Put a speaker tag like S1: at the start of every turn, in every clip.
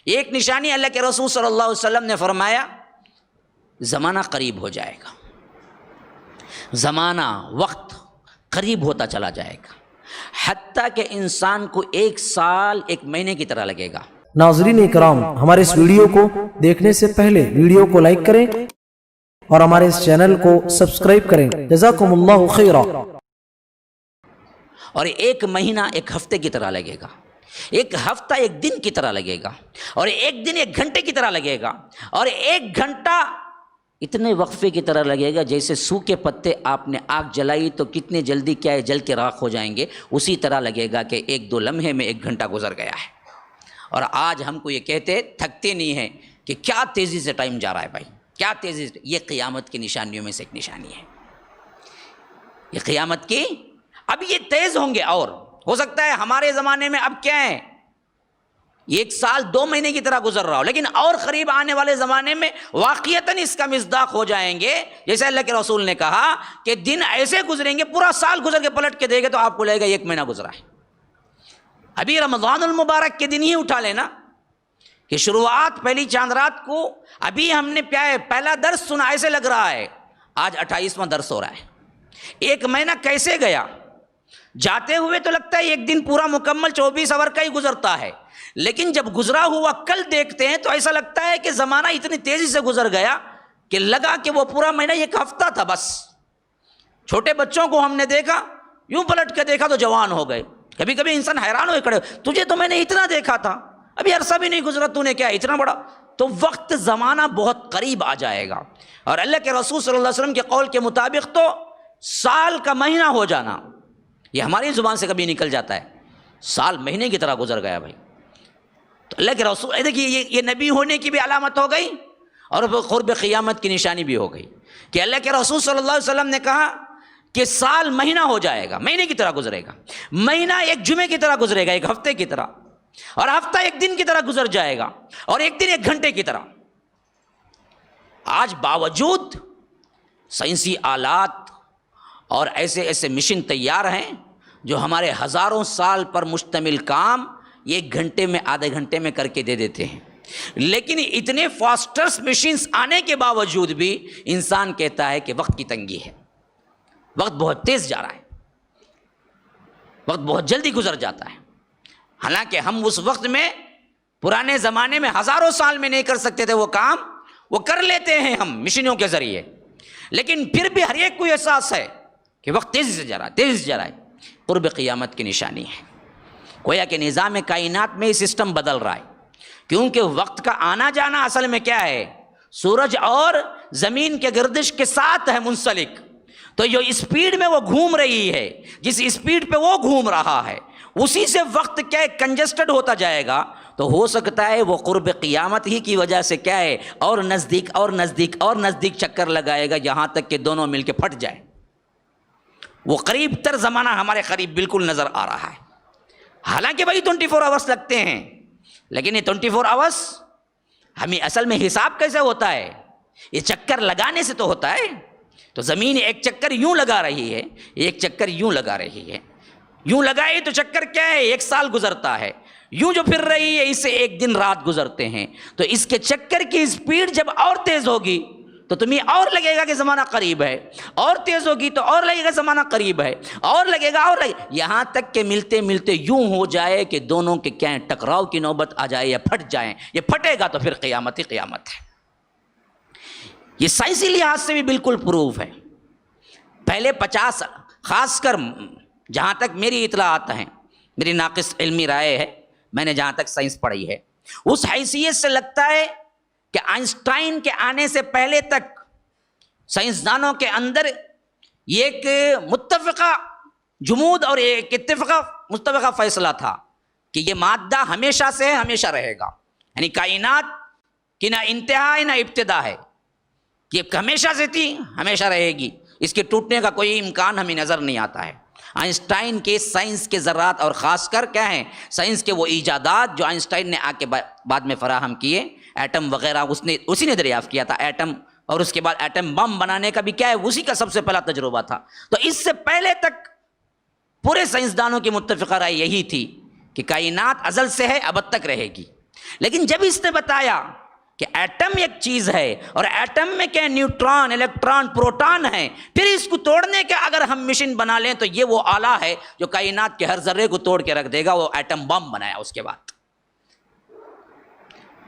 S1: ایک نشانی اللہ کے رسول صلی اللہ علیہ وسلم نے فرمایا زمانہ قریب ہو جائے گا، زمانہ وقت قریب ہوتا چلا جائے گا، حتیٰ کہ انسان کو 1 سال 1 مہینے کی طرح لگے گا۔
S2: ناظرین اکرام، ہمارے اس ویڈیو کو دیکھنے سے پہلے ویڈیو کو لائک کریں اور ہمارے اس چینل کو سبسکرائب کریں۔ جزاکم اللہ خیرا۔
S1: اور 1 مہینہ 1 ہفتے کی طرح لگے گا، 1 ہفتہ 1 دن کی طرح لگے گا، اور 1 دن 1 گھنٹے کی طرح لگے گا، اور 1 گھنٹہ اتنے وقفے کی طرح لگے گا جیسے سوکھے پتے آپ نے آگ جلائی تو کتنے جلدی کیا ہے جل کے راکھ ہو جائیں گے، اسی طرح لگے گا کہ 1-2 لمحے میں 1 گھنٹہ گزر گیا ہے۔ اور آج ہم کو یہ کہتے تھکتے نہیں ہیں کہ کیا تیزی سے ٹائم جا رہا ہے بھائی، کیا تیزی سے۔ یہ قیامت کی نشانیوں میں سے ایک نشانی ہے، یہ قیامت کی۔ اب یہ تیز ہوں گے، اور ہو سکتا ہے ہمارے زمانے میں اب کیا ہے 1 سال 2 مہینے کی طرح گزر رہا ہو، لیکن اور قریب آنے والے زمانے میں واقعتاً اس کا مصداق ہو جائیں گے۔ جیسے اللہ کے رسول نے کہا کہ دن ایسے گزریں گے، پورا سال گزر کے پلٹ کے دے گے تو آپ کو لگے گا 1 مہینہ گزرا ہے۔ ابھی رمضان المبارک کے دن ہی اٹھا لینا کہ شروعات پہلی چاند رات کو ابھی ہم نے پہلا درس سنا، ایسے لگ رہا ہے آج 28واں درس ہو رہا ہے۔ 1 مہینہ کیسے گیا؟ جاتے ہوئے تو لگتا ہے 1 دن پورا مکمل 24 آور کا ہی گزرتا ہے، لیکن جب گزرا ہوا کل دیکھتے ہیں تو ایسا لگتا ہے کہ زمانہ اتنی تیزی سے گزر گیا کہ لگا کہ وہ پورا مہینہ 1 ہفتہ تھا بس۔ چھوٹے بچوں کو ہم نے دیکھا، یوں پلٹ کے دیکھا تو جوان ہو گئے۔ کبھی کبھی انسان حیران ہوئے کھڑے، تجھے تو میں نے اتنا دیکھا تھا، ابھی عرصہ بھی نہیں گزرا، تو نے کیا اتنا بڑا۔ تو وقت زمانہ بہت قریب آ جائے گا، اور اللہ کے رسول صلی اللہ علیہ وسلم کے قول کے مطابق تو سال کا مہینہ ہو جانا یہ ہماری زبان سے کبھی نکل جاتا ہے، سال مہینے کی طرح گزر گیا بھائی۔ تو اللہ کے رسول دیکھیے یہ نبی ہونے کی بھی علامت ہو گئی، اور قرب قیامت کی نشانی بھی ہو گئی کہ اللہ کے رسول صلی اللہ علیہ وسلم نے کہا کہ سال مہینہ ہو جائے گا، مہینے کی طرح گزرے گا، مہینہ 1 جمعے کی طرح گزرے گا، 1 ہفتے کی طرح، اور ہفتہ 1 دن کی طرح گزر جائے گا، اور 1 دن 1 گھنٹے کی طرح۔ آج باوجود سائنسی آلات اور ایسے مشن تیار ہیں جو ہمارے ہزاروں سال پر مشتمل کام 1 گھنٹے میں آدھے گھنٹے میں کر کے دے دیتے ہیں، لیکن اتنے فاسٹرس مشینز آنے کے باوجود بھی انسان کہتا ہے کہ وقت کی تنگی ہے، وقت بہت تیز جا رہا ہے، وقت بہت جلدی گزر جاتا ہے۔ حالانکہ ہم اس وقت میں پرانے زمانے میں ہزاروں سال میں نہیں کر سکتے تھے وہ کام، وہ کر لیتے ہیں ہم مشینوں کے ذریعے، لیکن پھر بھی ہر ایک کو احساس ہے کہ وقت تیزی سے جا رہا ہے، تیزی سے جا رہا ہے۔ قرب قیامت کی نشانی ہے، گویا کہ نظام کائنات میں یہ سسٹم بدل رہا ہے، کیونکہ وقت کا آنا جانا اصل میں کیا ہے، سورج اور زمین کے گردش کے ساتھ ہے منسلک۔ تو جو اسپیڈ میں وہ گھوم رہی ہے، جس اسپیڈ پہ وہ گھوم رہا ہے، اسی سے وقت کیا ہے کنجسٹڈ ہوتا جائے گا۔ تو ہو سکتا ہے وہ قرب قیامت ہی کی وجہ سے کیا ہے اور نزدیک اور نزدیک اور نزدیک چکر لگائے گا، یہاں تک کہ دونوں مل کے پھٹ جائے۔ وہ قریب تر زمانہ ہمارے قریب بالکل نظر آ رہا ہے، حالانکہ بھائی 24 آورس لگتے ہیں، لیکن یہ 24 آورس ہمیں اصل میں حساب کیسے ہوتا ہے؟ یہ چکر لگانے سے تو ہوتا ہے۔ تو زمین 1 چکر یوں لگا رہی ہے، 1 چکر یوں لگا رہی ہے، یوں لگائے تو چکر کیا ہے 1 سال گزرتا ہے، یوں جو پھر رہی ہے اس سے 1 دن رات گزرتے ہیں۔ تو اس کے چکر کی اسپیڈ جب اور تیز ہوگی تو تمہیں اور لگے گا کہ زمانہ قریب ہے، اور تیز ہوگی تو اور لگے گا زمانہ قریب ہے، اور لگے گا اور لگے گا، یہاں تک کہ ملتے ملتے یوں ہو جائے کہ دونوں کے کیا ٹکراؤ کی نوبت آ جائے یا پھٹ جائیں۔ یہ پھٹے گا تو پھر قیامت ہی قیامت ہے۔ یہ سائنسی لحاظ سے بھی بالکل پروف ہے۔ پہلے 50 خاص کر جہاں تک میری اطلاعات ہیں، میری ناقص علمی رائے ہے، میں نے جہاں تک سائنس پڑھی ہے، اس حیثیت سے لگتا ہے کہ آئنسٹائن کے آنے سے پہلے تک سائنسدانوں کے اندر یہ ایک متفقہ جمود اور ایک متفقہ فیصلہ تھا کہ یہ مادہ ہمیشہ سے ہے، ہمیشہ رہے گا، یعنی کائنات کی نہ انتہا ہے نہ ابتدا ہے، یہ ہمیشہ سے تھی، ہمیشہ رہے گی، اس کے ٹوٹنے کا کوئی امکان ہمیں نظر نہیں آتا ہے۔ آئنسٹائن کے سائنس کے ذرات اور خاص کر کیا ہیں سائنس کے وہ ایجادات جو آئنسٹائن نے آ کے بعد میں فراہم کیے، ایٹم وغیرہ اسی نے دریافت کیا تھا، ایٹم، اور اس کے بعد ایٹم بم بنانے کا بھی کیا ہے اسی کا سب سے پہلا تجربہ تھا۔ تو اس سے پہلے تک پورے سائنسدانوں کی متفقہ رائے یہی تھی کہ کائنات ازل سے ہے، ابد تک رہے گی، لیکن جب اس نے بتایا کہ ایٹم ایک چیز ہے اور ایٹم میں کیا نیوٹران، الیکٹران، پروٹان ہے، پھر اس کو توڑنے کے اگر ہم مشین بنا لیں تو یہ وہ آلہ ہے جو کائنات کے ہر ذرے کو توڑ کے رکھ دے گا، وہ ایٹم بم بنایا اس کے بعد۔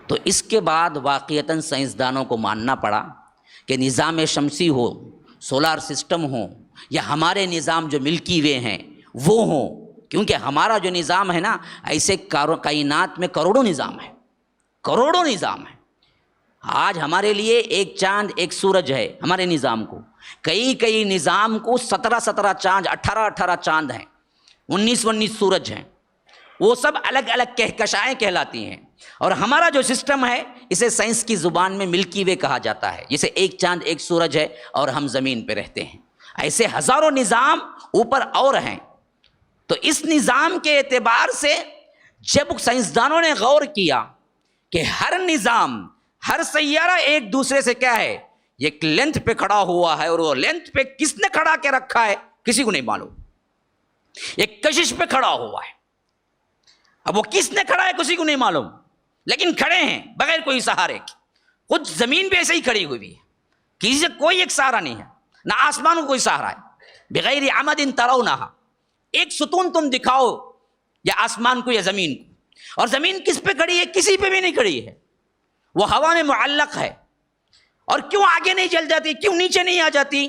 S1: تو اس کے بعد واقعتاً سائنسدانوں کو ماننا پڑا کہ نظام شمسی ہو، سولار سسٹم ہو، یا ہمارے نظام جو ملکی وے ہیں وہ ہوں، کیونکہ ہمارا جو نظام ہے نا، ایسے کائنات میں کروڑوں نظام ہے، کروڑوں نظام ہے۔ آج ہمارے لیے ایک چاند ایک سورج ہے ہمارے نظام کو، کئی نظام کو 17 چاند، 18 چاند ہیں، 19 سورج ہیں، وہ سب الگ الگ کہکشائیں کہلاتی ہیں، اور ہمارا جو سسٹم ہے اسے سائنس کی زبان میں ملکی وے کہا جاتا ہے، جسے ایک چاند ایک سورج ہے اور ہم زمین پہ رہتے ہیں۔ ایسے ہزاروں نظام اوپر اور ہیں۔ تو اس نظام کے اعتبار سے جب سائنسدانوں نے غور کیا کہ ہر نظام، ہر سیارہ ایک دوسرے سے کیا ہے، ایک لینتھ پہ کھڑا ہوا ہے، اور وہ لینتھ پہ کس نے کھڑا کے رکھا ہے کسی کو نہیں معلوم، ایک کشش پہ کھڑا ہوا ہے۔ اب وہ کس نے کھڑا ہے کسی کو نہیں معلوم، لیکن کھڑے ہیں بغیر کوئی سہارے کے، خود زمین بھی ایسے ہی کھڑی ہوئی ہے، کسی سے کوئی ایک سہارا نہیں ہے، نہ آسمان کو کوئی سہارا ہے، بغیر عمد ترونہا، ایک ستون تم دکھاؤ یا آسمان کو یا زمین کو، اور زمین کس پہ کھڑی ہے، کسی پہ بھی نہیں کھڑی ہے، وہ ہوا میں معلق ہے۔ اور کیوں آگے نہیں چل جاتی، کیوں نیچے نہیں آ جاتی؟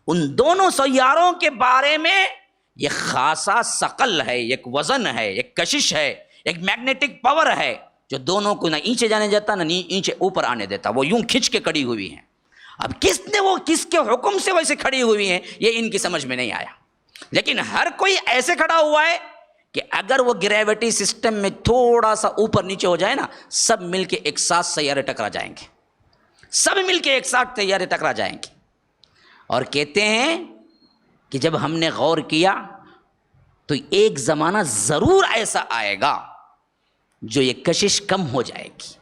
S1: ان دونوں سیاروں کے بارے میں یہ خاصا ثقل ہے، ایک وزن ہے، ایک کشش ہے، ایک میگنیٹک پاور ہے جو دونوں کو نہ نیچے جانے دیتا نہ نیچے اوپر آنے دیتا، وہ یوں کھنچ کے کھڑی ہوئی ہیں۔ اب کس نے وہ کس کے حکم سے ویسے کھڑی ہوئی ہیں یہ ان کی سمجھ میں نہیں آیا، لیکن ہر کوئی ایسے کھڑا ہوا ہے کہ اگر وہ گریویٹی سسٹم میں تھوڑا سا اوپر نیچے ہو جائے نا، سب مل کے ایک ساتھ سیارے ٹکرا جائیں گے، سب مل کے ایک ساتھ سیارے ٹکرا جائیں گے۔ اور کہتے ہیں کہ جب ہم نے غور کیا تو ایک زمانہ ضرور ایسا آئے گا جو یہ کشش کم ہو جائے گی،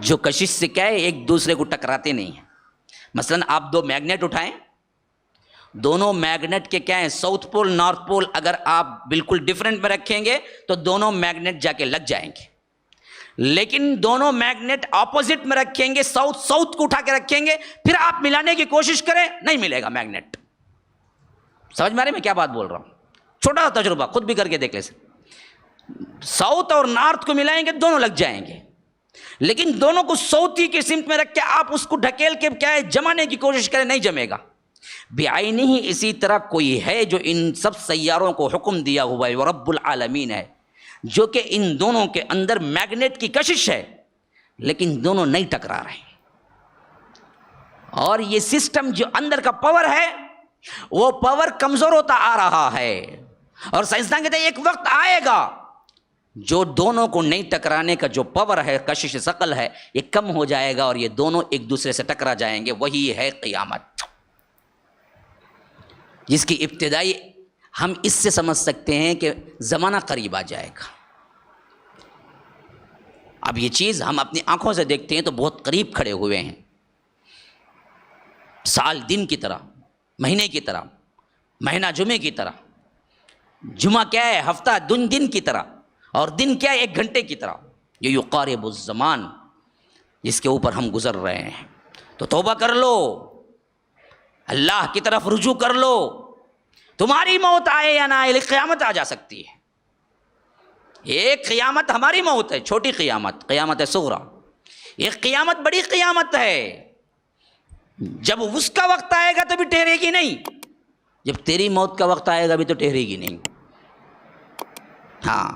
S1: جو کشش سے کیا ہے ایک دوسرے کو ٹکراتے نہیں ہیں۔ مثلا آپ دو میگنیٹ اٹھائیں، دونوں میگنیٹ کے کیا ہیں، ساؤتھ پول نارتھ پول اگر آپ بالکل ڈیفرنٹ میں رکھیں گے تو دونوں میگنیٹ جا کے لگ جائیں گے، لیکن دونوں میگنیٹ اپوزٹ میں رکھیں گے، ساؤتھ کو اٹھا کے رکھیں گے، پھر آپ ملانے کی کوشش کریں نہیں ملے گا میگنیٹ۔ سمجھ میں آ رہی میں کیا بات بول رہا ہوں؟ چھوٹا سا تجربہ خود بھی کر کے دیکھ لیں، ساؤتھ اور نارتھ کو ملائیں گے دونوں لگ جائیں گے، لیکن دونوں کو ساؤتھ کی سمت میں رکھ کے آپ اس کو ڈھکیل کے کیا ہے جمانے کی کوشش کریں، نہیں جمے گا۔ بعینہ ہی اسی طرح کوئی ہے جو ان سب سیاروں کو حکم دیا ہوا ہے، وہ رب العالمین ہے، جو کہ ان دونوں کے اندر میگنیٹ کی کشش ہے، لیکن دونوں نہیں ٹکرا رہے ہیں۔ اور یہ سسٹم جو اندر کا پاور ہے وہ پاور کمزور ہوتا آ رہا ہے، اور سائنسدان کہتے ہیں ایک وقت آئے گا جو دونوں کو نہیں ٹکرانے کا جو پاور ہے، کشش ثقل ہے، یہ کم ہو جائے گا اور یہ دونوں ایک دوسرے سے ٹکرا جائیں گے، وہی ہے قیامت، جس کی ابتدائی ہم اس سے سمجھ سکتے ہیں کہ زمانہ قریب آ جائے گا۔ اب یہ چیز ہم اپنی آنکھوں سے دیکھتے ہیں تو بہت قریب کھڑے ہوئے ہیں، سال دن کی طرح، مہینے کی طرح، مہینہ جمعے کی طرح، جمعہ کیا ہے ہفتہ دن کی طرح، اور دن کیا ہے ایک گھنٹے کی طرح، یہ یقارب الزمان جس کے اوپر ہم گزر رہے ہیں۔ تو توبہ کر لو، اللہ کی طرف رجوع کر لو، تمہاری موت آئے یا نہ آئے قیامت آ جا سکتی ہے۔ ایک قیامت ہماری موت ہے، چھوٹی قیامت، قیامت صغریٰ، ایک قیامت بڑی قیامت ہے، جب اس کا وقت آئے گا تو بھی ٹھہرے گی نہیں، جب تیری موت کا وقت آئے گا بھی تو ٹھہرے گی نہیں۔ ہاں